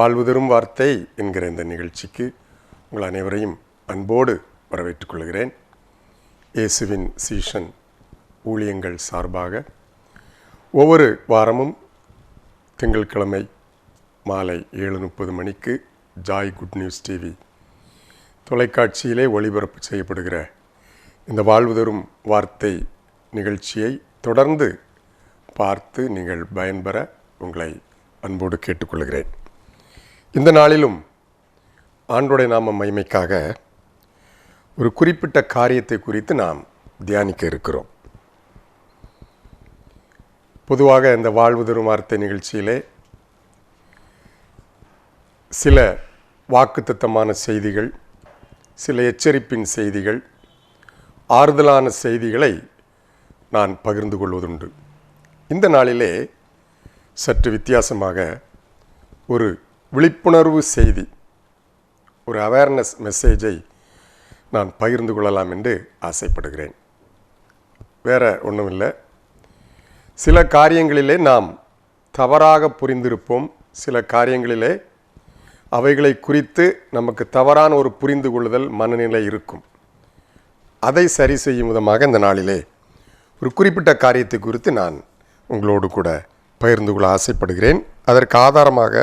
வாழ்வு தரும் வார்த்தை என்கிற இந்த நிகழ்ச்சிக்கு உங்கள் அனைவரையும் அன்போடு வரவேற்றுக் கொள்கிறேன். இயேசுவின் சீஷன் ஊழியங்கள் சார்பாக ஒவ்வொரு வாரமும் திங்கட்கிழமை மாலை 7:30 மணிக்கு ஜாய் குட் நியூஸ் டிவி தொலைக்காட்சியிலே ஒளிபரப்பு செய்யப்படுகிற இந்த வாழ்வு தரும் வார்த்தை நிகழ்ச்சியை தொடர்ந்து பார்த்து நீங்கள் பயன்பெற உங்களை அன்போடு கேட்டுக்கொள்கிறேன். இந்த நாளிலும் ஆண்டவருடைய நாம மகிமைக்காக ஒரு குறிப்பிட்ட காரியத்தை குறித்து நாம் தியானிக்க இருக்கிறோம். பொதுவாக இந்த வாழ்வு தரும் வார்த்தை நிகழ்ச்சியிலே சில வாக்குத்தத்தமான செய்திகள், சில எச்சரிப்பின் செய்திகள், ஆறுதலான செய்திகளை நான் பகிர்ந்து கொள்வதுண்டு. இந்த நாளிலே சற்று வித்தியாசமாக ஒரு விழிப்புணர்வு செய்தி, ஒரு அவேர்னஸ் மெசேஜை நான் பகிர்ந்து கொள்ளலாம் என்று ஆசைப்படுகிறேன். வேறு ஒன்றும் இல்லை. சில காரியங்களிலே நாம் தவறாக புரிந்திருப்போம். சில காரியங்களிலே அவைகளை குறித்து நமக்கு தவறான ஒரு புரிந்து கொள்ளுதல் மனநிலை இருக்கும். அதை சரி செய்யும் விதமாக இந்த நாளிலே ஒரு குறிப்பிட்ட காரியத்தை குறித்து நான் உங்களோடு கூட பகிர்ந்து கொள்ள ஆசைப்படுகிறேன். அதற்கு ஆதாரமாக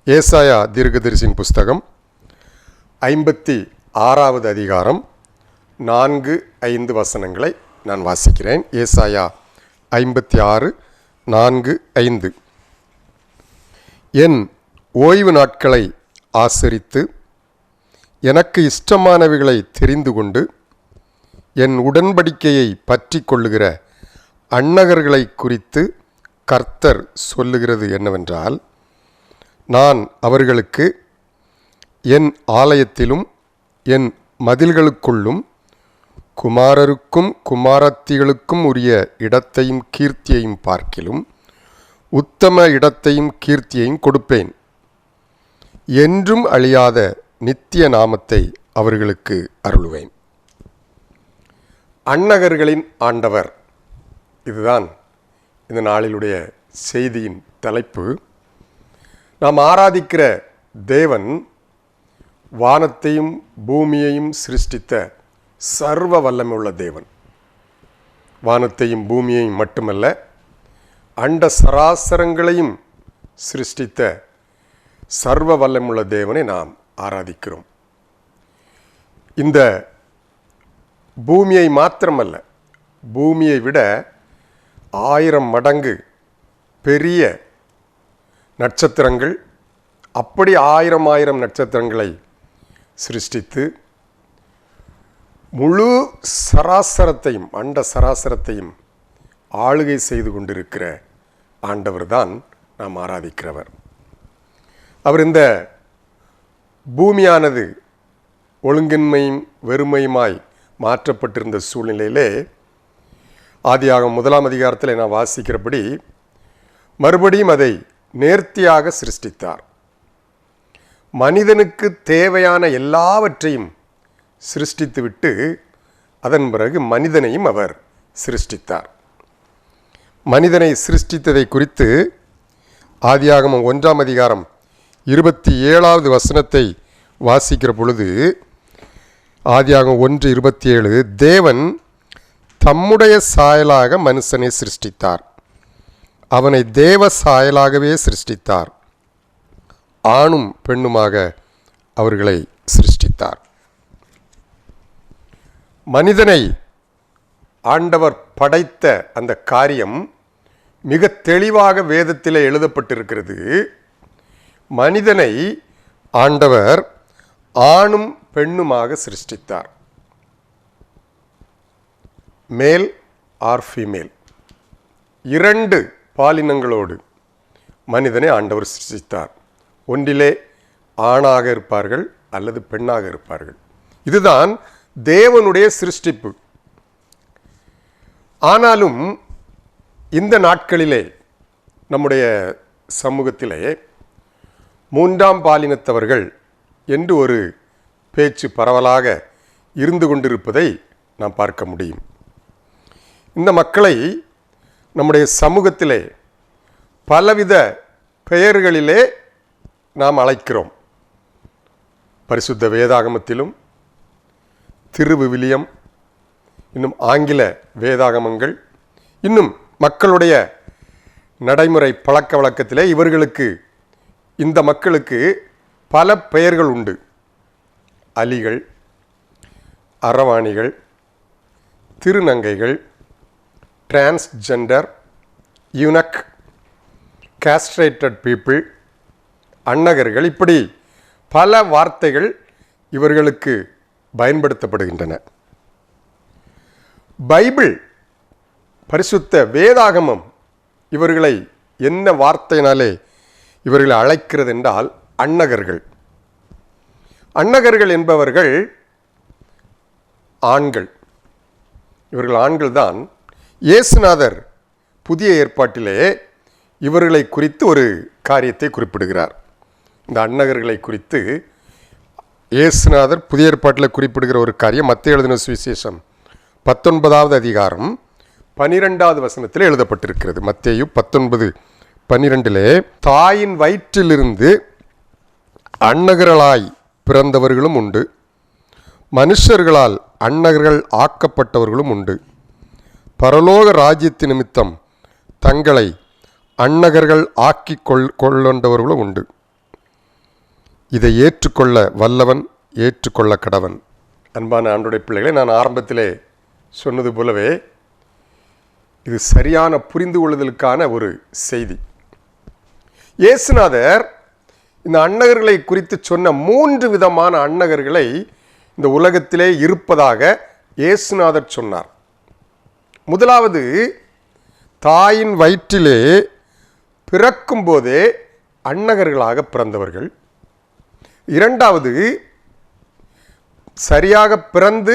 ஏசாயா தீர்க்கதரிசியின் புஸ்தகம் 56வது அதிகாரம் 4-5 வசனங்களை நான் வாசிக்கிறேன். ஏசாயா 56:4-5. என் ஓய்வு நாட்களை ஆசரித்து எனக்கு இஷ்டமானவைகளை தெரிந்து கொண்டு என் உடன்படிக்கையை பற்றி கொள்ளுகிற அன்னகர்களை குறித்து கர்த்தர் சொல்லுகிறது என்னவென்றால், நான் அவர்களுக்கு என் ஆலயத்திலும் என் மதில்களுக்குள்ளும் குமாரருக்கும் குமாரத்திகளுக்கும் உரிய இடத்தையும் கீர்த்தியையும் பார்க்கிலும் உத்தம இடத்தையும் கீர்த்தியையும் கொடுப்பேன். என்றும் அழியாத நித்திய நாமத்தை அவர்களுக்கு அருளுவேன். அன்னகர்களின் ஆண்டவர், இதுதான் இந்த நாளிலுடைய செய்தியின் தலைப்பு. நாம் ஆராதிக்கிற தேவன் வானத்தையும் பூமியையும் சிருஷ்டித்த சர்வ வல்லமையுள்ள தேவன். வானத்தையும் பூமியையும் மட்டுமல்ல, அண்ட சராசரங்களையும் சிருஷ்டித்த சர்வ வல்லமையுள்ள தேவனை நாம் ஆராதிக்கிறோம். இந்த பூமியை மாத்திரமல்ல, பூமியை விட 1000 மடங்கு பெரிய நட்சத்திரங்கள், அப்படி 1000 நட்சத்திரங்களை சிருஷ்டித்து முழு சராசரத்தையும் அண்ட சராசரத்தையும் ஆளுகை செய்து கொண்டிருக்கிற ஆண்டவர் தான் நாம் ஆராதிக்கிறவர். அவர் இந்த பூமியானது ஒழுங்கின்மையும் வெறுமையுமாய் மாற்றப்பட்டிருந்த சூழ்நிலையிலே ஆதியாகமம் 1ஆம் அதிகாரத்தில் நான் வாசிக்கிறபடி மறுபடியும் அதை நேர்த்தியாக சிருஷ்டித்தார். மனிதனுக்கு தேவையான எல்லாவற்றையும் சிருஷ்டித்துவிட்டு அதன் பிறகு மனிதனையும் அவர் சிருஷ்டித்தார். மனிதனை சிருஷ்டித்ததை குறித்து ஆதியாகமம் 1ஆம் அதிகாரம் 27வது வசனத்தை வாசிக்கிற பொழுது, ஆதியாகமம் 1:27, தேவன் தம்முடைய சாயலாக மனுஷனை சிருஷ்டித்தார், அவனை தேவ சாயலாகவே சிருஷ்டித்தார், ஆணும் பெண்ணுமாக அவர்களை சிருஷ்டித்தார். மனிதனை ஆண்டவர் படைத்த அந்த காரியம் மிக தெளிவாக வேதத்திலே எழுதப்பட்டிருக்கிறது. மனிதனை ஆண்டவர் ஆணும் பெண்ணுமாக சிருஷ்டித்தார். மேல் ஆர் ஃபீமேல், 2 பாலினங்களோடு மனிதனை ஆண்டவர் சிருஷ்டித்தார். ஒன்றிலே ஆணாக இருப்பார்கள் அல்லது பெண்ணாக இருப்பார்கள். இதுதான் தேவனுடைய சிருஷ்டிப்பு. ஆனாலும் இந்த நாட்களிலே நம்முடைய சமூகத்திலே 3ஆம் பாலினத்தவர்கள் என்று ஒரு பேச்சு பரவலாக இருந்து கொண்டிருப்பதை நாம் பார்க்க முடியும். இந்த மக்களை நம்முடைய சமூகத்திலே பலவித பெயர்களிலே நாம் அழைக்கிறோம். பரிசுத்த வேதாகமத்திலும் திருவிவிலியம், இன்னும் ஆங்கில வேதாகமங்கள், இன்னும் மக்களுடைய நடைமுறை பழக்க வழக்கத்திலே இவர்களுக்கு, இந்த மக்களுக்கு பல பெயர்கள் உண்டு. அலிகள், அரவாணிகள், திருநங்கைகள், டிரான்ஸ்ஜெண்டர், யூனக், கேஸ்ட்ரேட்டட் பீப்புள், அன்னகர்கள், இப்படி பல வார்த்தைகள் இவர்களுக்கு பயன்படுத்தப்படுகின்றன. பைபிள், பரிசுத்த வேதாகமம் இவர்களை என்ன வார்த்தையினாலே இவர்களை அழைக்கிறது என்றால் அன்னகர்கள். அன்னகர்கள் என்பவர்கள் ஆண்கள். இவர்கள் ஆண்கள்தான். இயேசுநாதர் புதிய ஏற்பாட்டிலே இவர்களை குறித்து ஒரு காரியத்தை குறிப்பிடுகிறார். இந்த அன்னகர்களை குறித்து இயேசுநாதர் புதிய ஏற்பாட்டில் குறிப்பிடுகிற ஒரு காரியம் மத்தேயு எழுதின சுவிசேஷம் 19வது அதிகாரம் 12வது வசனத்தில் எழுதப்பட்டிருக்கிறது. மத்தேயு 19:12 தாயின் வயிற்றிலிருந்து அன்னகர்களாய் பிறந்தவர்களும் உண்டு, மனுஷர்களால் அன்னகர்கள் ஆக்கப்பட்டவர்களும் உண்டு. பரலோக ராஜ்யத்து நிமித்தம் தங்களை அன்னகர்கள் ஆக்கி கொள்ளண்டவர்களும் உண்டு. இதை ஏற்றுக்கொள்ள வல்லவன் ஏற்றுக்கொள்ள கடவன். அன்பான ஆண்டவருடைய பிள்ளைகளை, நான் ஆரம்பத்திலே சொன்னது போலவே இது சரியான புரிந்து கொள்ளுதலுக்கான ஒரு செய்தி. இயேசுநாதர் இந்த அன்னகர்களை குறித்து சொன்ன 3 விதமான அன்னகர்களை இந்த உலகத்திலே இருப்பதாக இயேசுநாதர் சொன்னார். முதலாவது, தாயின் வயிற்றிலே பிறக்கும் போதே அன்னகர்களாக பிறந்தவர்கள். இரண்டாவது, சரியாக பிறந்து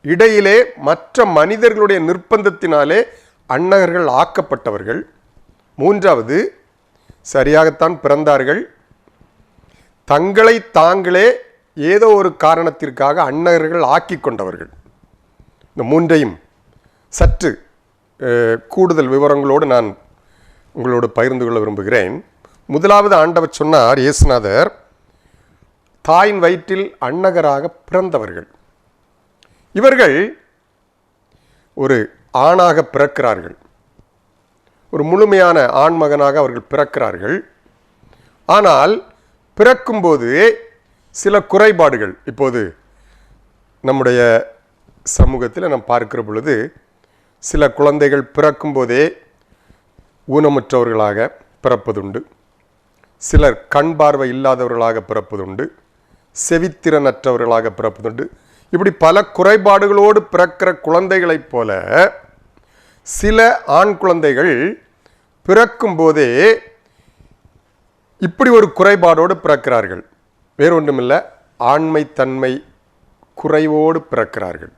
இடையிலே மற்ற மனிதர்களுடைய நிர்பந்தத்தினாலே அன்னகர்கள் ஆக்கப்பட்டவர்கள். மூன்றாவது, சரியாகத்தான் பிறந்தார்கள், தங்களை தாங்களே ஏதோ ஒரு காரணத்திற்காக அன்னகர்கள் ஆக்கி கொண்டவர்கள். இந்த மூன்றையும் சற்று கூடுதல் விவரங்களோடு நான் உங்களோடு பகிர்ந்து கொள்ள விரும்புகிறேன். முதலாவது, ஆண்டவர் சொன்னார், இயேசுநாதர் தாயின் வயிற்றில் அன்னகராக பிறந்தவர்கள். இவர்கள் ஒரு ஆணாக பிறக்கிறார்கள், ஒரு முழுமையான ஆண்மகனாக அவர்கள் பிறக்கிறார்கள். ஆனால் பிறக்கும்போது சில குறைபாடுகள், இப்போது நம்முடைய சமூகத்தில் நாம் பார்க்கிற பொழுது சில குழந்தைகள் பிறக்கும்போதே ஊனமுற்றவர்களாக பிறப்பதுண்டு, சிலர் கண் பார்வை இல்லாதவர்களாக பிறப்பதுண்டு, செவித்திறனற்றவர்களாக பிறப்பதுண்டு. இப்படி பல குறைபாடுகளோடு பிறக்கிற குழந்தைகளைப் போல சில ஆண் குழந்தைகள் பிறக்கும்போதே இப்படி ஒரு குறைபாடோடு பிறக்கிறார்கள். வேறொன்றுமில்லை, ஆண்மை தன்மை குறைவோடு பிறக்கிறார்கள்.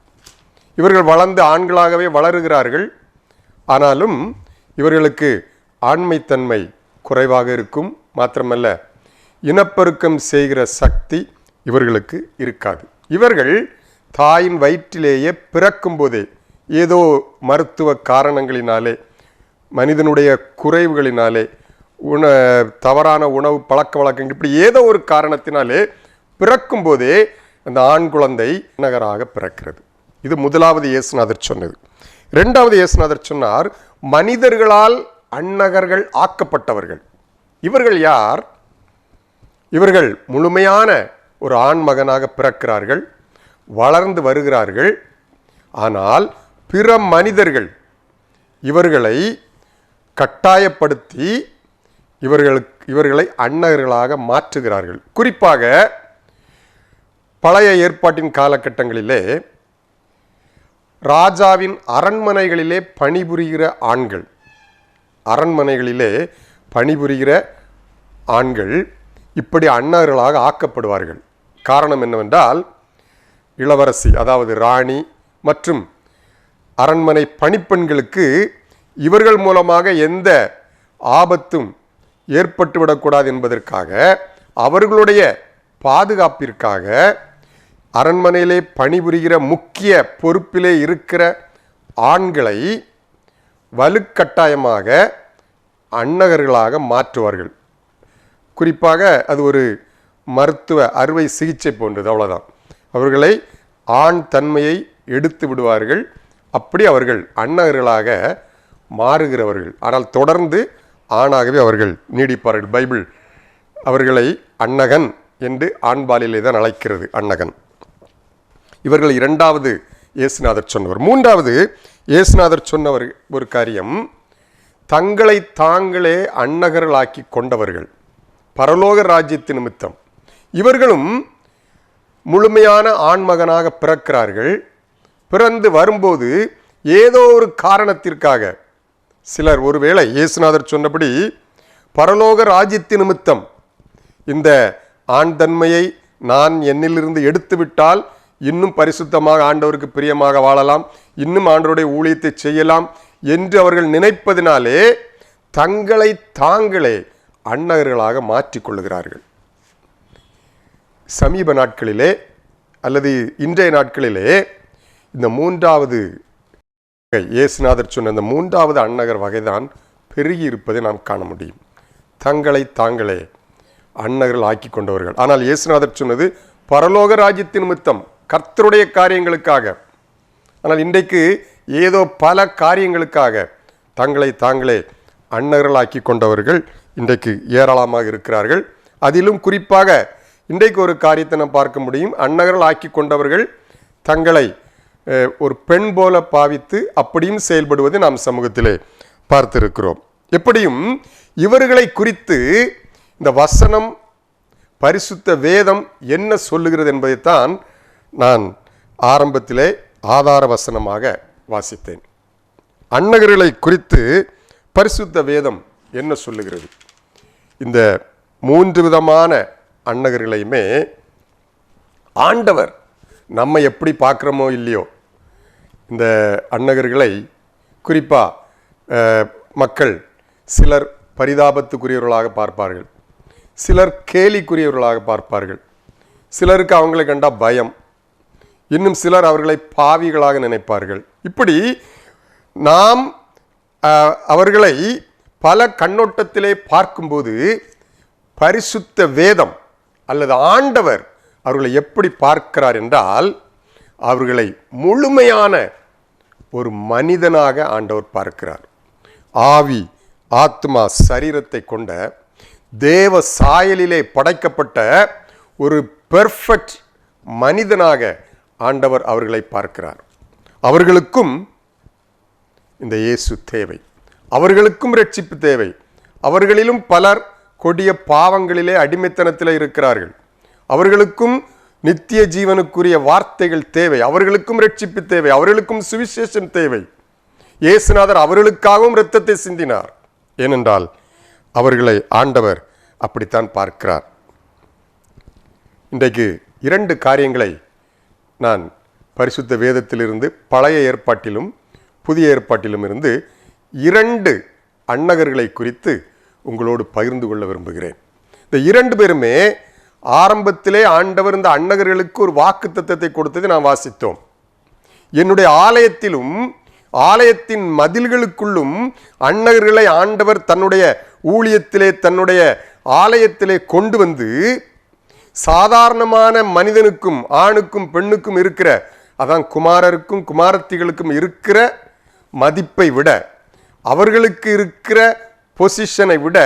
இவர்கள் வளர்ந்து ஆண்களாகவே வளருகிறார்கள். ஆனாலும் இவர்களுக்கு ஆண்மைத்தன்மை குறைவாக இருக்கும். மாத்திரமல்ல, இனப்பெருக்கம் செய்கிற சக்தி இவர்களுக்கு இருக்காது. இவர்கள் தாயின் வயிற்றிலேயே பிறக்கும்போதே ஏதோ மருத்துவ காரணங்களினாலே, மனிதனுடைய குறைவுகளினாலே, தவறான உணவு பழக்க வழக்கங்கள், இப்படி ஏதோ ஒரு காரணத்தினாலே பிறக்கும்போதே அந்த ஆண் குழந்தை அன்னகராக பிறக்கிறது. இது முதலாவது இயேசுநாதர் சொன்னது. இரண்டாவது இயேசுநாதர் சொன்னார், மனிதர்களால் அன்னகர்கள் ஆக்கப்பட்டவர்கள். இவர்கள் யார்? இவர்கள் முழுமையான ஒரு ஆண் மகனாக பிறக்கிறார்கள், வளர்ந்து வருகிறார்கள். ஆனால் பிற மனிதர்கள் இவர்களை கட்டாயப்படுத்தி இவர்களை அன்னகர்களாக மாற்றுகிறார்கள். குறிப்பாக பழைய ஏற்பாட்டின் காலகட்டங்களிலே ராஜாவின் அரண்மனைகளிலே பணிபுரிகிற ஆண்கள், அரண்மனைகளிலே பணிபுரிகிற ஆண்கள் இப்படி அன்னகர்களாக ஆக்கப்படுவார்கள். காரணம் என்னவென்றால், இளவரசி, அதாவது ராணி மற்றும் அரண்மனை பணிப்பெண்களுக்கு இவர்கள் மூலமாக எந்த ஆபத்தும் ஏற்பட்டுவிடக்கூடாது என்பதற்காக, அவர்களுடைய பாதுகாப்பிற்காக அரண்மனையிலே பணிபுரிகிற முக்கிய பொறுப்பிலே இருக்கிற ஆண்களை வலுக்கட்டாயமாக அன்னகர்களாக மாற்றுவார்கள். குறிப்பாக அது ஒரு மருத்துவ அறுவை சிகிச்சை போன்றது, அவ்வளோதான். அவர்களை ஆண் தன்மையை எடுத்து விடுவார்கள். அப்படி அவர்கள் அன்னகர்களாக மாறுகிறவர்கள். ஆனால் தொடர்ந்து ஆணாகவே அவர்கள் நீடிப்பார்கள். பைபிள் அவர்களை அன்னகன் என்று ஆண்பாலிலே தான் அழைக்கிறது, அன்னகன். இவர்கள் இரண்டாவது இயேசுநாதர் சொன்னவர். மூன்றாவது இயேசுநாதர் சொன்ன ஒரு காரியம், தங்களை தாங்களே அன்னகர்களாக்கி கொண்டவர்கள் பரலோக ராஜ்யத்தின் நிமித்தம். இவர்களும் முழுமையான ஆண்மகனாக பிறக்கிறார்கள். பிறந்து வரும்போது ஏதோ ஒரு காரணத்திற்காக சிலர், ஒருவேளை இயேசுநாதர் சொன்னபடி பரலோக ராஜ்யத்தின் நிமித்தம் இந்த ஆண் தன்மையை நான் என்னிலிருந்து எடுத்துவிட்டால் இன்னும் பரிசுத்தமாக ஆண்டவருக்கு பிரியமாக வாழலாம், இன்னும் ஆண்டவருடைய ஊழியத்தை செய்யலாம் என்று அவர்கள் நினைப்பதினாலே தங்களை தாங்களே அன்னகர்களாக மாற்றிக்கொள்ளுகிறார்கள். சமீப நாட்களிலே அல்லது இன்றைய நாட்களிலே இந்த மூன்றாவது இயேசுநாதர் சொன்ன இந்த மூன்றாவது அன்னகர் வகைதான் பெருகி இருப்பதை நாம் காண முடியும். தங்களை தாங்களே அன்னகர்கள் ஆக்கி கொண்டவர்கள். ஆனால் இயேசுநாதர் சொன்னது பரலோக ராஜ்யத்தின் நிமித்தம், கர்த்தருடைய காரியங்களுக்காக. ஆனால் இன்றைக்கு ஏதோ பல காரியங்களுக்காக தங்களை தாங்களே அன்னகர்களாக்கி கொண்டவர்கள் இன்றைக்கு ஏராளமாக இருக்கிறார்கள். அதிலும் குறிப்பாக இன்றைக்கு ஒரு காரியத்தை நாம் பார்க்க முடியும். அன்னகர்கள் ஆக்கி கொண்டவர்கள் தங்களை ஒரு பெண் போல பாவித்து அப்படியும் செயல்படுவதை நாம் சமூகத்திலே பார்த்திருக்கிறோம். எப்படியும் இவர்களை குறித்து இந்த வசனம், பரிசுத்த வேதம் என்ன சொல்லுகிறது என்பதைத்தான் நான் ஆரம்பத்திலே ஆதார வசனமாக வாசித்தேன். அன்னகர்களை குறித்து பரிசுத்த வேதம் என்ன சொல்லுகிறது? இந்த மூன்று விதமான அன்னகர்களையுமே ஆண்டவர் நம்ம எப்படி பார்க்குறோமோ இல்லையோ, இந்த அன்னகர்களை குறிப்பாக மக்கள் சிலர் பரிதாபத்துக்குரியவர்களாக பார்ப்பார்கள், சிலர் கேலிக்குரியவர்களாக பார்ப்பார்கள், சிலருக்கு அவங்களை கண்டா பயம், இன்னும் சிலர் அவர்களை பாவிகளாக நினைப்பார்கள். இப்படி நாம் அவர்களை பல கண்ணோட்டத்திலே பார்க்கும்போது பரிசுத்த வேதம் அல்லது ஆண்டவர் அவர்களை எப்படி பார்க்கிறார் என்றால், அவர்களை முழுமையான ஒரு மனிதனாக ஆண்டவர் பார்க்கிறார். ஆவி, ஆத்மா, சரீரத்தை கொண்ட தேவ சாயலிலே படைக்கப்பட்ட ஒரு பெர்ஃபெக்ட் மனிதனாக ஆண்டவர் அவர்களை பார்க்கிறார். அவர்களுக்கும் இந்த இயேசு தேவை, அவர்களுக்கும் ரட்சிப்பு தேவை. அவர்களிலும் பலர் கொடிய பாவங்களிலே அடிமைத்தனத்திலே இருக்கிறார்கள். அவர்களுக்கும் நித்திய ஜீவனுக்குரிய வார்த்தைகள் தேவை, அவர்களுக்கும் ரட்சிப்பு தேவை, அவர்களுக்கும் சுவிசேஷம் தேவை. இயேசுநாதர் அவர்களுக்காகவும் இரத்தத்தை சிந்தினார். ஏனென்றால் அவர்களை ஆண்டவர் அப்படித்தான் பார்க்கிறார். இன்றைக்கு இரண்டு காரியங்களை நான் பரிசுத்த வேதத்திலிருந்து, பழைய ஏற்பாட்டிலும் புதிய ஏற்பாட்டிலும் இருந்து இரண்டு அன்னகர்களை குறித்து உங்களோடு பகிர்ந்து கொள்ள விரும்புகிறேன். இந்த இரண்டு பேருமே ஆரம்பத்திலே ஆண்டவர் இந்த அன்னகர்களுக்கு ஒரு வாக்கு தத்தத்தை கொடுத்ததை நாம் வாசித்தோம். என்னுடைய ஆலயத்திலும் ஆலயத்தின் மதில்களுக்குள்ளும் அன்னகர்களை ஆண்டவர் தன்னுடைய ஊழியத்திலே, தன்னுடைய ஆலயத்திலே கொண்டு வந்து சாதாரணமான மனிதனுக்கும் ஆணுக்கும் பெண்ணுக்கும் இருக்கிற, அதான் குமாரருக்கும் குமாரத்திகளுக்கும் இருக்கிற மதிப்பை விட, அவர்களுக்கு இருக்கிற பொசிஷனை விட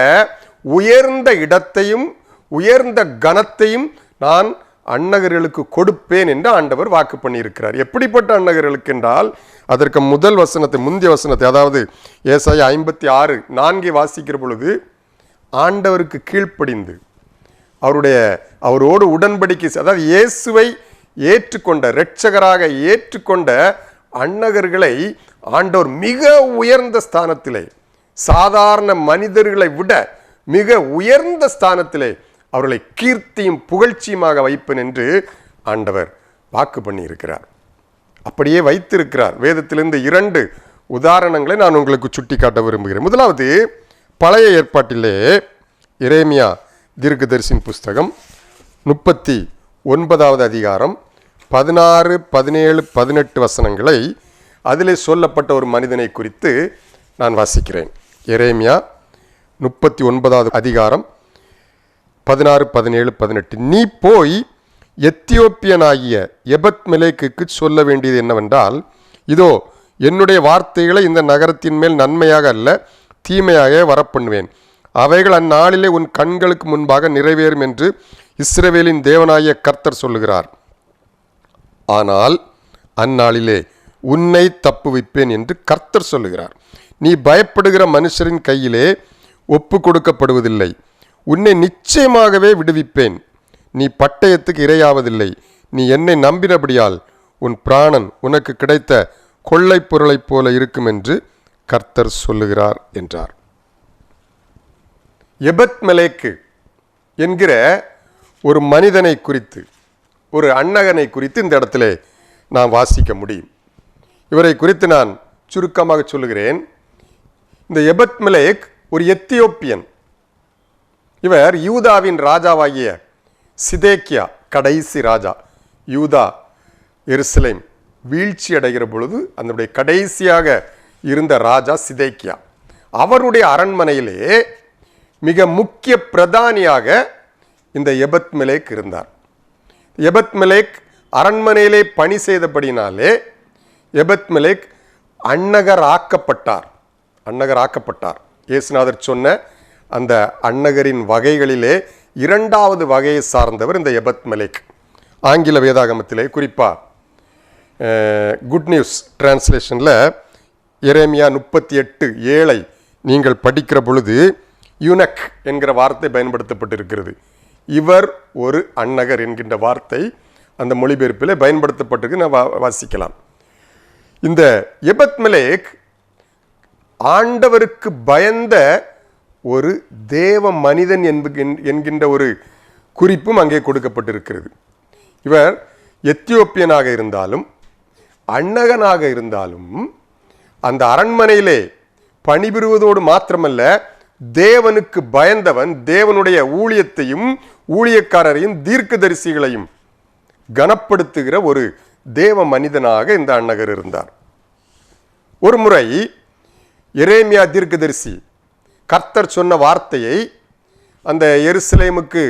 உயர்ந்த இடத்தையும் உயர்ந்த கனத்தையும் நான் அன்னகர்களுக்கு கொடுப்பேன் என்று ஆண்டவர் வாக்கு பண்ணியிருக்கிறார். எப்படிப்பட்ட அன்னகர்களுக்கு என்றால், அதற்கு முதல் வசனத்தை, முந்தைய வசனத்தை, அதாவது ஏசாயா 56:4 வாசிக்கிற பொழுது, ஆண்டவருக்கு கீழ்ப்படிந்து அவரோடு உடன்படிக்கை, அதாவது இயேசுவை ஏற்றுக்கொண்ட, இரட்சகராக ஏற்றுக்கொண்ட அன்னகர்களை ஆண்டவர் மிக உயர்ந்த ஸ்தானத்திலே, சாதாரண மனிதர்களை விட மிக உயர்ந்த ஸ்தானத்திலே அவர்களை கீர்த்தியும் புகழ்ச்சியுமாக வைப்பேன் என்று ஆண்டவர் வாக்கு பண்ணியிருக்கிறார். அப்படியே வைத்திருக்கிறார். வேதத்திலிருந்து இரண்டு உதாரணங்களை நான் உங்களுக்கு சுட்டி காட்ட விரும்புகிறேன். முதலாவது, பழைய ஏற்பாட்டிலே எரேமியா தீர்க்கதரிசியின் புஸ்தகம் 39வது அதிகாரம் 16, 17, 18 வசனங்களை, அதிலே சொல்லப்பட்ட ஒரு மனிதனை குறித்து நான் வாசிக்கிறேன். எரேமியா 39வது அதிகாரம் 16, 17, 18. நீ போய் எத்தியோப்பியனாகிய எபத்மெலேக்குக்கு சொல்ல வேண்டியது என்னவென்றால், இதோ என்னுடைய வார்த்தைகளை இந்த நகரத்தின் மேல் நன்மையாக அல்ல தீமையாக வரப்பண்ணுவேன். அவைகள் அந்நாளிலே உன் கண்களுக்கு முன்பாக நிறைவேறும் என்று இஸ்ரவேலின் தேவனாகிய கர்த்தர் சொல்லுகிறார். ஆனால் அந்நாளிலே உன்னை தப்புவிப்பேன் என்று கர்த்தர் சொல்லுகிறார். நீ பயப்படுகிற மனுஷரின் கையிலே ஒப்பு கொடுக்கப்படுவதில்லை. உன்னை நிச்சயமாகவே விடுவிப்பேன். நீ பட்டயத்துக்கு இரையாவதில்லை. நீ என்னை நம்பினபடியால் உன் பிராணன் உனக்கு கிடைத்த கொள்ளை பொருளைப் போல இருக்கும் என்று கர்த்தர் சொல்லுகிறார் என்றார். எபத்மெலேக்கு என்கிற ஒரு மனிதனை குறித்து, ஒரு அன்னகனை குறித்து இந்த இடத்துல நான் வாசிக்க முடியும். இவரை குறித்து நான் சுருக்கமாக சொல்லுகிறேன். இந்த எபத்மெலேக் ஒரு எத்தியோப்பியன். இவர் யூதாவின் ராஜாவாகிய சிதேக்கியா, கடைசி ராஜா. யூதா எருசலேம் வீழ்ச்சி அடைகிற பொழுது அதனுடைய கடைசியாக இருந்த ராஜா சிதேக்கியா. அவருடைய அரண்மனையிலே மிக முக்கிய பிரதானியாக இந்த எபத்மெலேக் இருந்தார். எபத்மெலேக் அரண்மனையிலே பணி செய்தபடினாலே எபத்மெலேக் அன்னகர் ஆக்கப்பட்டார். இயேசுநாதர் சொன்ன அந்த அன்னகரின் வகைகளிலே இரண்டாவது வகையை சார்ந்தவர் இந்த எபத்மெலேக். ஆங்கில வேதாகமத்திலே குறிப்பாக குட் நியூஸ் டிரான்ஸ்லேஷனில் எரேமியா 38:7 நீங்கள் படிக்கிற பொழுது யூனக் என்கிற வார்த்தை பயன்படுத்தப்பட்டிருக்கிறது. இவர் ஒரு அன்னகர் என்கின்ற வார்த்தை அந்த மொழிபெயர்ப்பில் பயன்படுத்தப்பட்டிருக்கு. நான் வாசிக்கலாம். இந்த எபத்மெலேக் ஆண்டவருக்கு பயந்த ஒரு தேவ மனிதன் என்கின்ற ஒரு குறிப்பும் அங்கே கொடுக்கப்பட்டிருக்கிறது. இவர் எத்தியோப்பியனாக இருந்தாலும் அன்னகனாக இருந்தாலும் அந்த அரண்மனையிலே பணிபுரிவதோடு மாத்திரமல்ல, தேவனுக்கு பயந்தவன். தேவனுடைய ஊழியத்தையும் ஊழியக்காரரையும் தீர்க்கதரிசிகளையும் கனப்படுத்துகிற ஒரு தேவ மனிதனாக இந்த அன்னகர் இருந்தார். ஒரு முறை எரேமியா தீர்க்கதரிசி கர்த்தர் சொன்ன வார்த்தையை அந்த எருசலேமுக்கு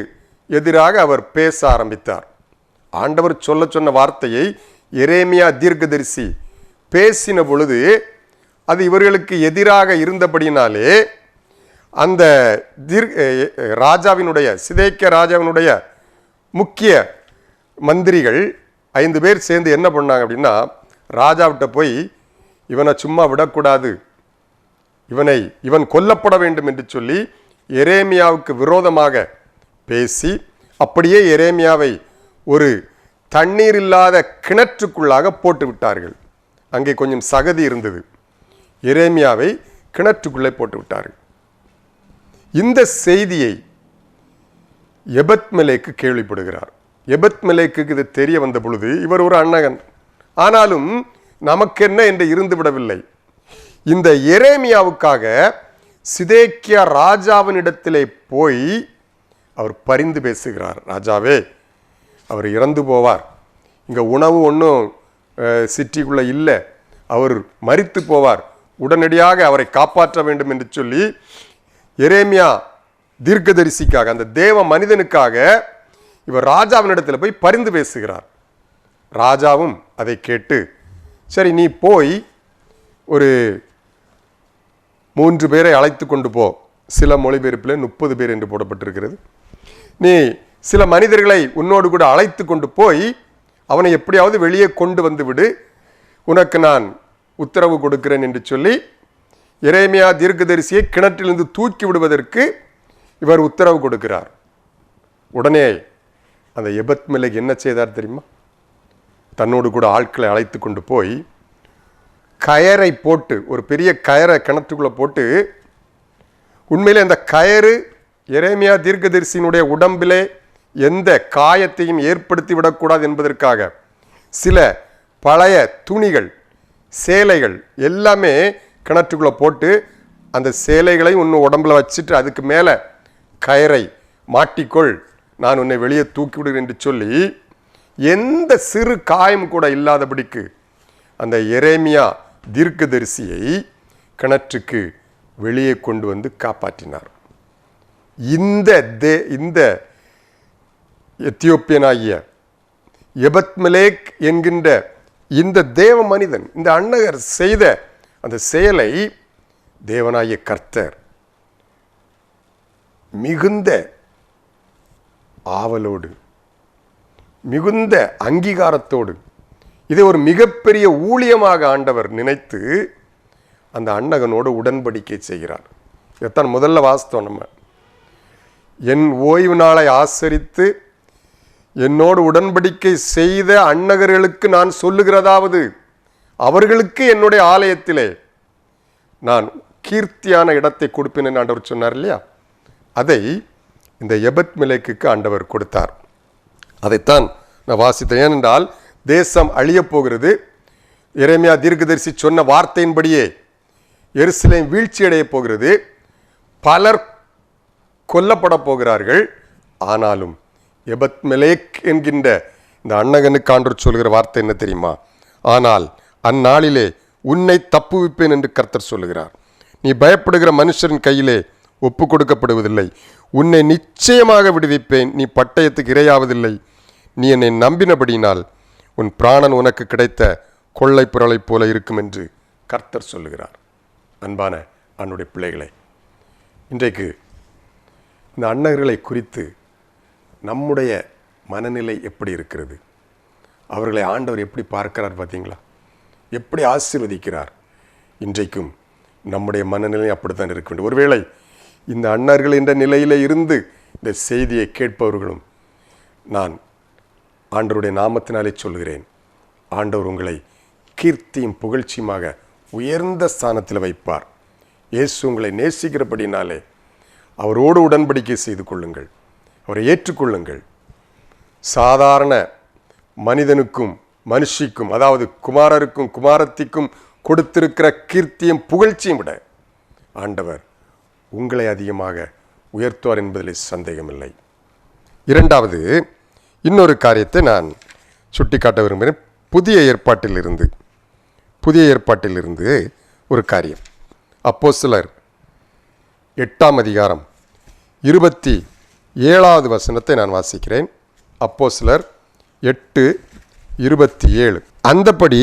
எதிராக அவர் பேச ஆரம்பித்தார். ஆண்டவர் சொன்ன வார்த்தையை எரேமியா தீர்க்கதரிசி பேசின பொழுது அது இவர்களுக்கு எதிராக இருந்தபடினாலே அந்த ராஜாவினுடைய சிதேக்கியா ராஜாவினுடைய முக்கிய மந்திரிகள் 5 பேர் சேர்ந்து என்ன பண்ணாங்க அப்படின்னா, ராஜாவிட்ட போய் இவனை சும்மா விடக்கூடாது, இவன் கொல்லப்பட வேண்டும் என்று சொல்லி எரேமியாவுக்கு விரோதமாக பேசி அப்படியே எரேமியாவை ஒரு தண்ணீர் இல்லாத கிணற்றுக்குள்ளாக போட்டு விட்டார்கள். அங்கே கொஞ்சம் சகதி இருந்தது. எரேமியாவை கிணற்றுக்குள்ளே போட்டு விட்டார்கள். இந்த செய்தியை எபத்மெலேக்கு கேள்விப்படுகிறார். எபத்மெலேக்கு இது தெரிய வந்த பொழுது, இவர் ஒரு அன்னகன், ஆனாலும் நமக்கென்ன என்று இருந்து விடவில்லை. இந்த எரேமியாவுக்காக சிதேக்கியா ராஜாவினிடத்திலே போய் அவர் பரிந்து பேசுகிறார். ராஜாவே, அவர் இறந்து போவார், இங்கே உணவு ஒன்றும் சிட்டிக்குள்ளே இல்லை, அவர் மரித்து போவார், உடனடியாக அவரை காப்பாற்ற வேண்டும் என்று சொல்லி எரேமியா தீர்க்கதரிசிக்காக, அந்த தேவ மனிதனுக்காக இவர் ராஜாவினிடத்தில் போய் பரிந்து பேசுகிறார். ராஜாவும் அதை கேட்டு, சரி நீ போய் ஒரு 3 பேரை அழைத்து கொண்டு போ. சில மொழிபெயர்ப்பில் 30 பேர் என்று போடப்பட்டிருக்கிறது. நீ சில மனிதர்களை உன்னோடு கூட அழைத்து கொண்டு போய் அவனை எப்படியாவது வெளியே கொண்டு வந்து விடு, உனக்கு நான் உத்தரவு கொடுக்கிறேன் என்று சொல்லி எரேமியா தீர்க்கதரிசியை கிணற்றிலிருந்து தூக்கி விடுவதற்கு இவர் உத்தரவு கொடுக்கிறார். உடனே அந்த எபத்மெலேக் என்ன செய்தார் தெரியுமா? தன்னோடு கூட ஆட்களை அழைத்து கொண்டு போய் கயரை போட்டு, ஒரு பெரிய கயரை கிணற்றுக்குள்ளே போட்டு, உண்மையிலே அந்த கயறு எரேமியா தீர்க்கதரிசியினுடைய உடம்பிலே எந்த காயத்தையும் ஏற்படுத்தி விடக்கூடாது என்பதற்காக சில பழைய துணிகள், சேலைகள் எல்லாமே கிணற்றுக்குள்ளே போட்டு, அந்த சேலைகளையும் இன்னும் உடம்புல வச்சுட்டு அதுக்கு மேலே கயரை மாட்டிக்கொள், நான் உன்னை வெளியே தூக்கி விடுகிறேன் என்று சொல்லி எந்த சிறு காயம் கூட இல்லாதபடிக்கு அந்த எரேமியா தீர்க்கதரிசியை கிணற்றுக்கு வெளியே கொண்டு வந்து காப்பாற்றினார். இந்த எத்தியோப்பியனாகிய எபத்மெலேக் என்கின்ற இந்த தேவ மனிதன், இந்த அன்னகர் செய்த அந்த செயலை தேவனாகிய கர்த்தர் மிகுந்த ஆவலோடு, மிகுந்த அங்கீகாரத்தோடு, இதை ஒரு மிகப்பெரிய ஊழியமாக ஆண்டவர் நினைத்து அந்த அன்னகனோடு உடன்படிக்கை செய்கிறார். இதைத்தான் முதல்ல வாசித்தோம் நம்ம. என் ஓய்வு நாளை ஆசரித்து என்னோடு உடன்படிக்கை செய்த அன்னகர்களுக்கு நான் சொல்லுகிறதாவது, அவர்களுக்கு என்னுடைய ஆலயத்திலே நான் கீர்த்தியான இடத்தை கொடுப்பேன் என்று ஆண்டவர் சொன்னார் இல்லையா? அதை இந்த எபத்மெலேக்குக்கு ஆண்டவர் கொடுத்தார். அதைத்தான் நான் வாசித்தேன். ஏனென்றால் தேசம் அழியப் போகிறது. எரேமியா தீர்க்கதரிசி சொன்ன வார்த்தையின்படியே எருசலேம் வீழ்ச்சி அடைய போகிறது. பலர் கொல்லப்பட போகிறார்கள். ஆனாலும் எபத்மெலேக் என்கின்ற இந்த அன்னகனுக்கு ஆண்டவர் சொல்கிற வார்த்தை என்ன தெரியுமா? ஆனால் அந்நாளிலே உன்னை தப்புவிப்பேன் என்று கர்த்தர் சொல்லுகிறார். நீ பயப்படுகிற மனுஷரின் கையிலே ஒப்பு கொடுக்கப்படுவதில்லை. உன்னை நிச்சயமாக விடுவிப்பேன். நீ பட்டயத்துக்கு இரையாவதில்லை. நீ என்னை நம்பினபடியினால் உன் பிராணன் உனக்கு கிடைத்த கொள்ளை புரளை போல இருக்கும் என்று கர்த்தர் சொல்லுகிறார். அன்பான அன்னுடைய பிள்ளைகளை, இன்றைக்கு இந்த அன்னகர்களை குறித்து நம்முடைய மனநிலை எப்படி இருக்கிறது? அவர்களை ஆண்டவர் எப்படி பார்க்கிறார் பார்த்தீங்களா? எப்படி ஆசீர்வதிக்கிறார்? இன்றைக்கும் நம்முடைய மனநிலை அப்படித்தான் இருக்க வேண்டும். ஒருவேளை இந்த அன்னர்கள் என்ற நிலையில இருந்து இந்த செய்தியை கேட்பவர்களும், நான் ஆண்டவருடைய நாமத்தினாலே சொல்கிறேன், ஆண்டவர் உங்களை கீர்த்தியும் புகழ்ச்சியுமாக உயர்ந்த ஸ்தானத்தில் வைப்பார். இயேசு உங்களை நேசிக்கிறபடினாலே அவரோடு உடன்படிக்கை செய்து கொள்ளுங்கள், அவரை ஏற்றுக்கொள்ளுங்கள். சாதாரண மனிதனுக்கும் மனுஷிக்கும், அதாவது குமாரருக்கும் குமாரத்திக்கும் கொடுத்திருக்கிற கீர்த்தியும் புகழ்ச்சியும் விட ஆண்டவர் உங்களை அதிகமாக உயர்த்துவார் என்பதில் சந்தேகமில்லை. இரண்டாவது இன்னொரு காரியத்தை நான் சுட்டிக்காட்ட விரும்புகிறேன். புதிய ஏற்பாட்டிலிருந்து ஒரு காரியம். அப்போஸ்தலர் 8ஆம் அதிகாரம் 27வது வசனத்தை நான் வாசிக்கிறேன். அப்போஸ்தலர் 8:27. அந்தபடி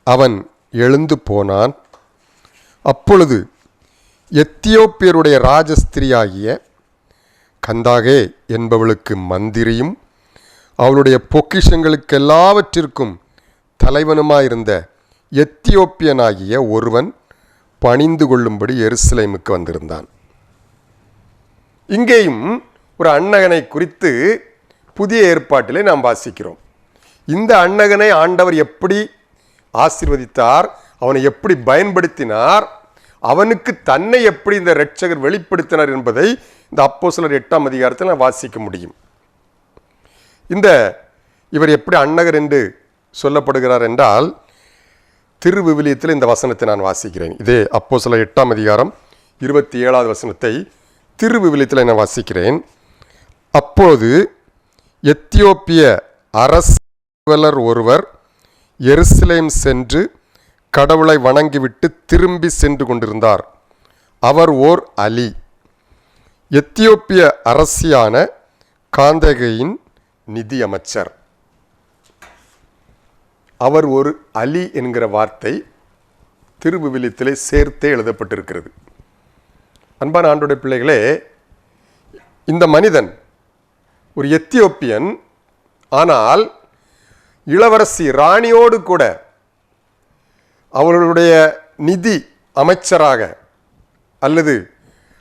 அவன் எழுந்து போனான். அப்பொழுது எத்தியோப்பியருடைய ராஜஸ்திரியாகிய கந்தாகே என்பவளுக்கு மந்திரியும் அவளுடைய பொக்கிஷங்களுக்கு எல்லாவற்றிற்கும் தலைவனுமாயிருந்த எத்தியோப்பியனாகிய ஒருவன் பணிந்து கொள்ளும்படி எருசலேமுக்கு வந்திருந்தான். இங்கேயும் ஒரு அன்னகனை குறித்து புதிய ஏற்பாட்டிலே நாம் வாசிக்கிறோம். இந்த அன்னகனை ஆண்டவர் எப்படி ஆசீர்வதித்தார், அவனை எப்படி பயன்படுத்தினார், அவனுக்கு தன்னை எப்படி இந்த இரட்சகர் வெளிப்படுத்தினார் என்பதை இந்த அப்போஸ்தலர் 8ஆம் அதிகாரத்தில் நான் வாசிக்க முடியும். இவர் எப்படி அன்னகர் என்று சொல்லப்படுகிறார் என்றால், திருவிவிலியத்தில் இந்த வசனத்தை நான் வாசிக்கிறேன். இதே அப்போஸ்தலர் 8ஆம் அதிகாரம் 27வது வசனத்தை திருவிவிலியத்தில் நான் வாசிக்கிறேன். அப்போது எத்தியோப்பிய அரசர் ஒருவர் எருசலேம் சென்று கடவுளை வணங்கிவிட்டு திரும்பி சென்று கொண்டிருந்தார். அவர் ஓர் அலி, எத்தியோப்பிய அரசியான காந்தகையின் நிதி அமைச்சர். அவர் ஒரு அலி என்கிற வார்த்தை திருவிவிலியத்திலே சேர்த்தே எழுதப்பட்டிருக்கிறது. அன்பான ஆண்டவருடைய பிள்ளைகளே, இந்த மனிதன் ஒரு எத்தியோப்பியன். ஆனால் இளவரசி ராணியோடு கூட அவளுடைய நிதி அமைச்சராக அல்லது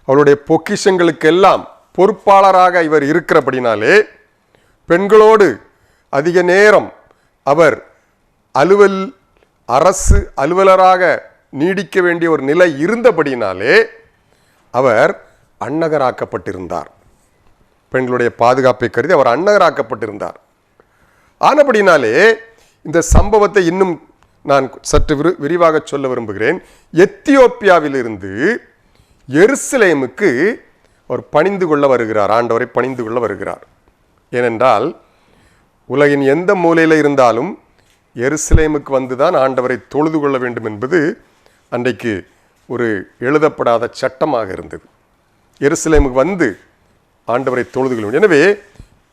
அவளுடைய பொக்கிஷங்களுக்கெல்லாம் பொறுப்பாளராக இவர் இருக்கிறபடினாலே பெண்களோடு அதிக நேரம் அவர் அரசு அலுவலராக நீடிக்க வேண்டிய ஒரு நிலை இருந்தபடினாலே அவர் அன்னகராக்கப்பட்டிருந்தார். பெண்களுடைய பாதுகாப்பை கருதி அவர் அன்னகராக்கப்பட்டிருந்தார். ஆனபடினாலே இந்த சம்பவத்தை இன்னும் நான் சற்று விரிவாக சொல்ல விரும்புகிறேன். எத்தியோப்பியாவிலிருந்து எருசலேமுக்கு அவர் பணிந்து கொள்ள வருகிறார், ஆண்டவரை பணிந்து கொள்ள வருகிறார். ஏனென்றால் உலகின் எந்த மூலையில் இருந்தாலும் எருசலேமுக்கு வந்துதான் ஆண்டவரை தொழுது கொள்ள வேண்டும் என்பது அன்றைக்கு ஒரு எழுதப்படாத சட்டமாக இருந்தது. எருசலேமுக்கு வந்து ஆண்டவரை தொழுது கொள்ள வேண்டும். எனவே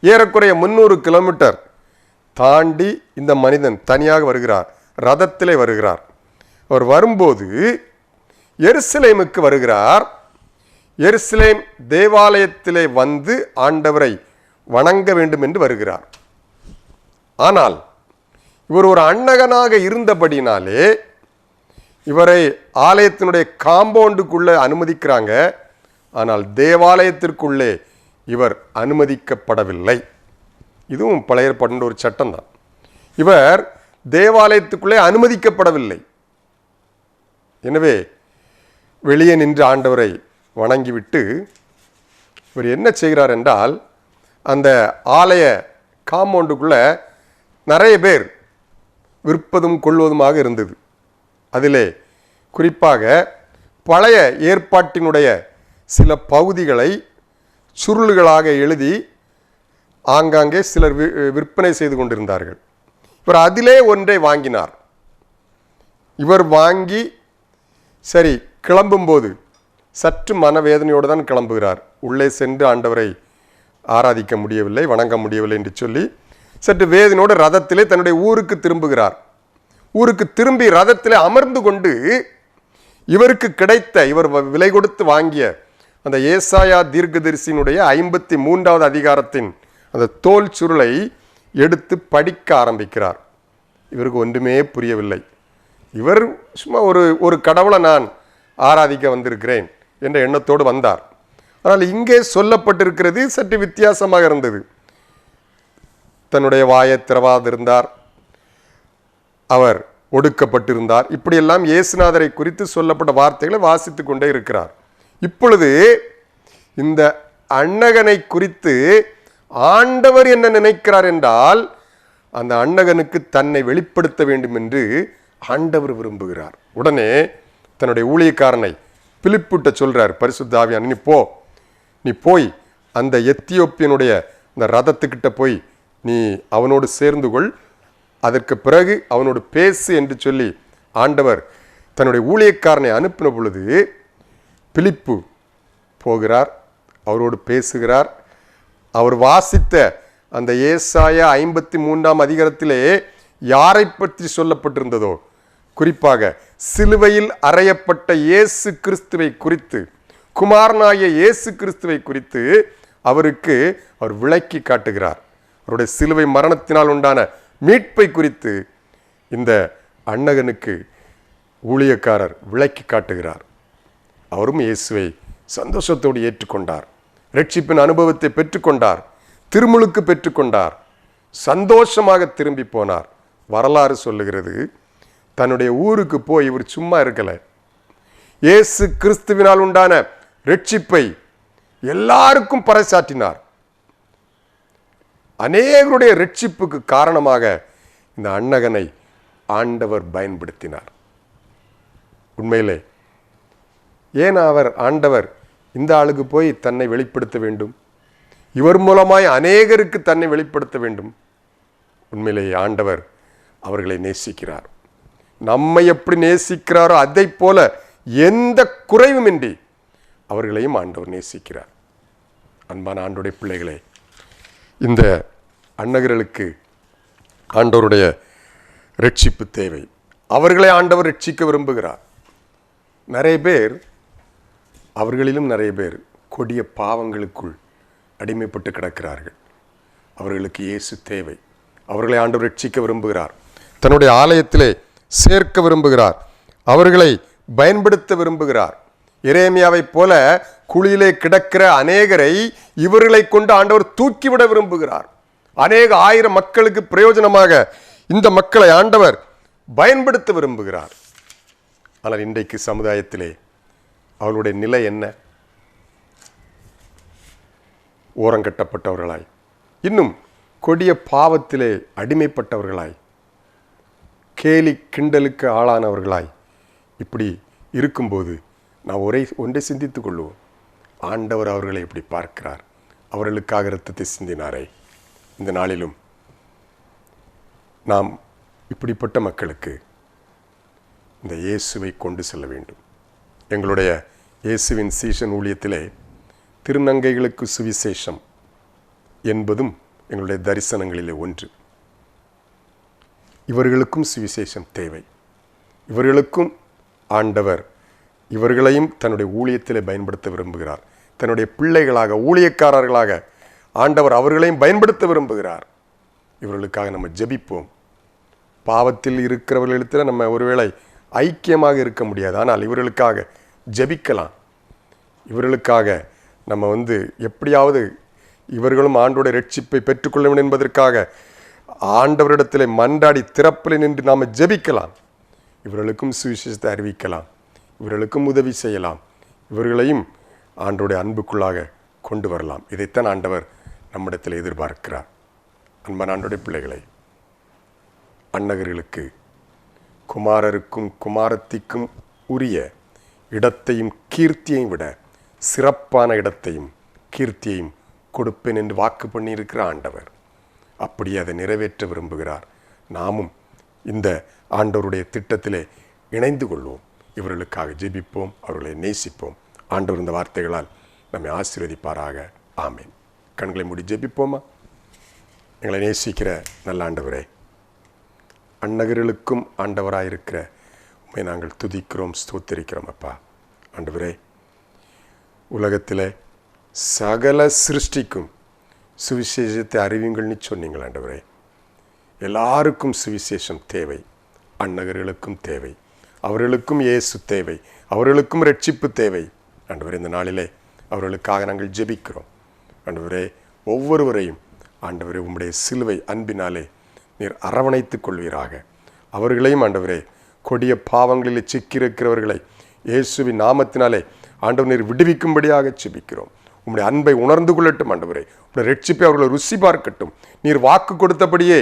ஏறக்குறைய 300 கிலோமீட்டர் தாண்டி இந்த மனிதன் தனியாக வருகிறார், ரதத்திலே வருகிறார். அவர் வரும்போது எருசலேமுக்கு வருகிறார். எருசலேம் தேவாலயத்திலே வந்து ஆண்டவரை வணங்க வேண்டும் என்று வருகிறார். ஆனால் இவர் ஒரு அன்னகனாக இருந்தபடினாலே இவரை ஆலயத்தினுடைய காம்பவுண்டுக்குள்ளே அனுமதிக்கிறாங்க. ஆனால் தேவாலயத்திற்குள்ளே இவர் அனுமதிக்கப்படவில்லை. இதுவும் பழைய ஏற்பாட்டின் ஒரு சட்டம் தான். இவர் தேவாலயத்துக்குள்ளே அனுமதிக்கப்படவில்லை. எனவே வெளியே நின்று ஆண்டவரை வணங்கிவிட்டு இவர் என்ன செய்கிறார் என்றால், அந்த ஆலய காம்பவுண்டுக்குள்ளே நிறைய பேர் விற்பதும் கொள்வதுமாக இருந்தது. அதிலே குறிப்பாக பழைய ஏற்பாட்டினுடைய சில பகுதிகளை சுருள்களாக எழுதி ஆங்காங்கே சிலர் விற்பனை செய்து கொண்டிருந்தார்கள். இவர் அதிலே ஒன்றை வாங்கினார். இவர் வாங்கி சரி கிளம்பும்போது சற்று மனவேதனையோடு தான் கிளம்புகிறார். உள்ளே சென்று ஆண்டவரை ஆராதிக்க முடியவில்லை, வணங்க முடியவில்லை என்று சொல்லி சற்று வேதனையோடு ரதத்திலே தன்னுடைய ஊருக்கு திரும்புகிறார். ஊருக்கு திரும்பி ரதத்திலே அமர்ந்து கொண்டு இவருக்கு கிடைத்த, இவர் விலை கொடுத்து வாங்கிய அந்த ஏசாயா தீர்க்கதரிசியினுடைய 53வது அதிகாரத்தின் அந்த தோல் சுருளை எடுத்து படிக்க ஆரம்பிக்கிறார். இவருக்கு ஒன்றுமே புரியவில்லை. இவர் சும்மா ஒரு கடவுளை நான் ஆராதிக்க வந்திருக்கிறேன் என்ற எண்ணத்தோடு வந்தார். ஆனால் இங்கே சொல்லப்பட்டிருக்கிறது சற்று வித்தியாசமாக இருந்தது. தன்னுடைய வாயை திறவாதிருந்தார், அவர் ஒடுக்கப்பட்டிருந்தார். இப்படியெல்லாம் இயேசுநாதரை குறித்து சொல்லப்பட்ட வார்த்தைகளை வாசித்து கொண்டே இருக்கிறார். இப்பொழுது இந்த அன்னகனை குறித்து ஆண்டவர் என்ன நினைக்கிறார் என்றால், அந்த அன்னகனுக்கு தன்னை வெளிப்படுத்த வேண்டும் என்று ஆண்டவர் விரும்புகிறார். உடனே தன்னுடைய ஊழியக்காரனை பிலிப்புட்ட சொல்றார், பரிசுத்த ஆவியானவர், நீ போய் அந்த எத்தியோப்பியனுடைய அந்த ரதத்துக்கிட்ட போய் நீ அவனோடு சேர்ந்து கொள், அதற்கு பிறகு அவனோடு பேசு என்று சொல்லி ஆண்டவர் தன்னுடைய ஊழியக்காரனை அனுப்பின பொழுது பிலிப்பு போகிறார், அவரோடு பேசுகிறார். அவர் வாசித்த அந்த ஏசாயா 53ஆம் அதிகாரத்திலே யாரை பற்றி சொல்லப்பட்டிருந்ததோ, குறிப்பாக சிலுவையில் அறையப்பட்ட இயேசு கிறிஸ்துவை குறித்து, குமாரனாகிய இயேசு கிறிஸ்துவை குறித்து அவருக்கு அவர் விளக்கி காட்டுகிறார். அவருடைய சிலுவை மரணத்தினால் உண்டான மீட்பை குறித்து இந்த அன்னகனுக்கு ஊழியக்காரர் விளக்கி காட்டுகிறார். அவரும் இயேசுவை சந்தோஷத்தோடு ஏற்றுக்கொண்டார், ரட்சிப்பின் அனுபவத்தை பெற்றுக்கொண்டார், திருமுழுக்கு பெற்றுக்கொண்டார், சந்தோஷமாக திரும்பி போனார். வரலாறு சொல்லுகிறது, தன்னுடைய ஊருக்கு போய் இவர் சும்மா இருக்கல, இயேசு கிறிஸ்துவினால் உண்டான ரட்சிப்பை எல்லாருக்கும் பறைசாற்றினார். அநேகருடைய ரட்சிப்புக்கு காரணமாக இந்த அன்னகனை ஆண்டவர் பயன்படுத்தினார். உண்மையிலே ஏன் ஆண்டவர் இந்த ஆளுக்கு போய் தன்னை வெளிப்படுத்த வேண்டும், இவர் மூலமாய் அநேகருக்கு தன்னை வெளிப்படுத்த வேண்டும்? உண்மையிலேயே ஆண்டவர் அவர்களை நேசிக்கிறார். நம்மை எப்படி நேசிக்கிறாரோ அதை போல எந்த குறைவுமின்றி அவர்களையும் ஆண்டவர் நேசிக்கிறார். அன்பான ஆண்டவருடைய பிள்ளைகளே, இந்த அன்னகர்களுக்கு ஆண்டவருடைய ரட்சிப்பு தேவை. அவர்களை ஆண்டவர் ரட்சிக்க விரும்புகிறார். நிறைய பேர், அவர்களிலும் நிறைய பேர் கொடிய பாவங்களுக்குள் அடிமைப்பட்டு கிடக்கிறார்கள். அவர்களுக்கு இயேசு தேவை. அவர்களை ஆண்டவர் ரட்சிக்க விரும்புகிறார், தன்னுடைய ஆலயத்திலே சேர்க்க விரும்புகிறார், அவர்களை பயன்படுத்த விரும்புகிறார். எரேமியாவை போல குழியிலே கிடக்கிற அநேகரை இவர்களை கொண்டு ஆண்டவர் தூக்கிவிட விரும்புகிறார். அநேக ஆயிரம் மக்களுக்கு பிரயோஜனமாக இந்த மக்களை ஆண்டவர் பயன்படுத்த விரும்புகிறார். ஆனால் இன்றைக்கு சமுதாயத்திலே அவர்களுடைய நிலை என்ன? ஓரங்கட்டப்பட்டவர்களாய், இன்னும் கொடிய பாவத்திலே அடிமைப்பட்டவர்களாய், கேலி கிண்டலுக்கு ஆளானவர்களாய் இப்படி இருக்கும்போது நாம் ஒன்றை சிந்தித்துக் கொள்வோம். ஆண்டவர் அவர்களை இப்படி பார்க்கிறார். அவர்களுக்காக இரத்தத்தை சிந்தினாரே, இந்த நாளிலும் நாம் இப்படிப்பட்ட மக்களுக்கு இந்த இயேசுவை கொண்டு செல்ல வேண்டும். எங்களுடைய இயேசுவின் சீஷன் ஊழியத்திலே திருநங்கைகளுக்கு சுவிசேஷம் என்பதும் எங்களுடைய தரிசனங்களிலே ஒன்று. இவர்களுக்கும் சுவிசேஷம் தேவை. இவர்களுக்கும் ஆண்டவர் இவர்களையும் தன்னுடைய ஊழியத்தில் பயன்படுத்த விரும்புகிறார். தன்னுடைய பிள்ளைகளாக, ஊழியக்காரர்களாக ஆண்டவர் அவர்களையும் பயன்படுத்த விரும்புகிறார். இவர்களுக்காக நம்ம ஜெபிப்போம். பாவத்தில் இருக்கிறவர்களிடத்தில் நம்ம ஒருவேளை ஐக்கியமாக இருக்க முடியாது, ஆனால் இவர்களுக்காக ஜெபிக்கலாம். இவர்களுக்காக நம்ம எப்படியாவது இவர்களும் ஆண்டோடைய ரட்சிப்பை பெற்றுக்கொள்ள வேண்டும் என்பதற்காக ஆண்டவரிடத்தில் மன்றாடி திறப்பில் நின்று நாம் ஜெபிக்கலாம். இவர்களுக்கும் சுவிசேஷத்தை அறிவிக்கலாம், இவர்களுக்கும் உதவி செய்யலாம், இவர்களையும் ஆண்டோடைய அன்புக்குள்ளாக கொண்டு வரலாம். இதைத்தான் ஆண்டவர் நம்மிடத்தில் எதிர்பார்க்கிறார். அன்பான ஆண்டோடைய பிள்ளைகளை, அன்னகர்களுக்கு, குமாரருக்கும் குமாரத்திக்கும் உரிய இடத்தையும் கீர்த்தியையும் விட சிறப்பான இடத்தையும் கீர்த்தியையும் கொடுப்பேன் என்று வாக்கு பண்ணியிருக்கிற ஆண்டவர் அப்படியே அதை நிறைவேற்ற விரும்புகிறார். நாமும் இந்த ஆண்டவருடைய திட்டத்திலே இணைந்து கொள்வோம். இவர்களுக்காக ஜெபிப்போம், அவர்களை நேசிப்போம். ஆண்டவர் இந்த வார்த்தைகளால் நம்மை ஆசீர்வதிப்பாராக. ஆமேன். கண்களை மூடி ஜெபிப்போமா? எங்களை நேசிக்கிற நல்ல ஆண்டவரே, அன்னகர்களுக்கும் ஆண்டவராயிருக்கிற உம்மை நாங்கள் துதிக்கிறோம், ஸ்தோத்திரிக்கிறோம். அப்பா ஆண்டவரே, உலகத்தில் சகல சிருஷ்டிக்கும் சுவிசேஷத்தை அறிவிங்கள்னு சொன்னீங்கள் ஆண்டவரே. எல்லாருக்கும் சுவிசேஷம் தேவை, அன்னகர்களுக்கும் தேவை, அவர்களுக்கும் இயேசு தேவை, அவர்களுக்கும் ரட்சிப்பு தேவை. ஆண்டவரே, இந்த நாளிலே அவர்களுக்காக நாங்கள் ஜெபிக்கிறோம். ஆண்டவரே, ஒவ்வொருவரையும் ஆண்டவரே உம்முடைய சிலுவை அன்பினாலே நீர் அரவணைத்துக் கொள்வீராக. அவர்களையும் ஆண்டவரே, கொடிய பாவங்களில் சிக்கியிருக்கிறவர்களை இயேசுவின் நாமத்தினாலே ஆண்டவர் நீர் விடுவிக்கும்படியாக ஜெபிக்கிறோம். உம்முடைய அன்பை உணர்ந்து கொள்ளட்டும் ஆண்டவரே. உம்முடைய ரட்சிப்பை அவர்களை ருசி பார்க்கட்டும். நீர் வாக்கு கொடுத்தபடியே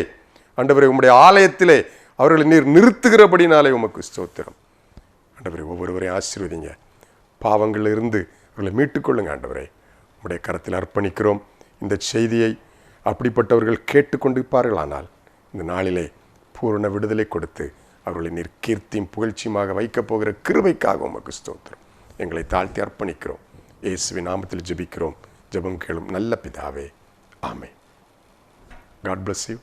ஆண்டவரே உம்முடைய ஆலயத்திலே அவர்களை நீர் நிறுத்துகிறபடினாலே உமக்கு ஸ்தோத்திரம். ஆண்டவரே, ஒவ்வொருவரையும் ஆசீர்வதிங்க. பாவங்களில் இருந்து அவர்களை மீட்டுக்கொள்ளுங்க ஆண்டவரே. உம்முடைய கரத்தில் அர்ப்பணிக்கிறோம். இந்த செய்தியை அப்படிப்பட்டவர்கள் கேட்டுக்கொண்டிருப்பார்களானால் இந்த நாளிலே பூரண விடுதலை கொடுத்து அவர்களை நீர் கீர்த்தியும் புகழ்ச்சியுமாக வைக்கப் போகிற கிருபைக்காக உமக்கு ஸ்தோத்திரம். எங்களை தாழ்த்தி அர்ப்பணிக்கிறோம். இயேசுவின் நாமத்தில் ஜெபிக்கிறோம். ஜெபம் கேளும் நல்ல பிதாவே. ஆமென். God bless you.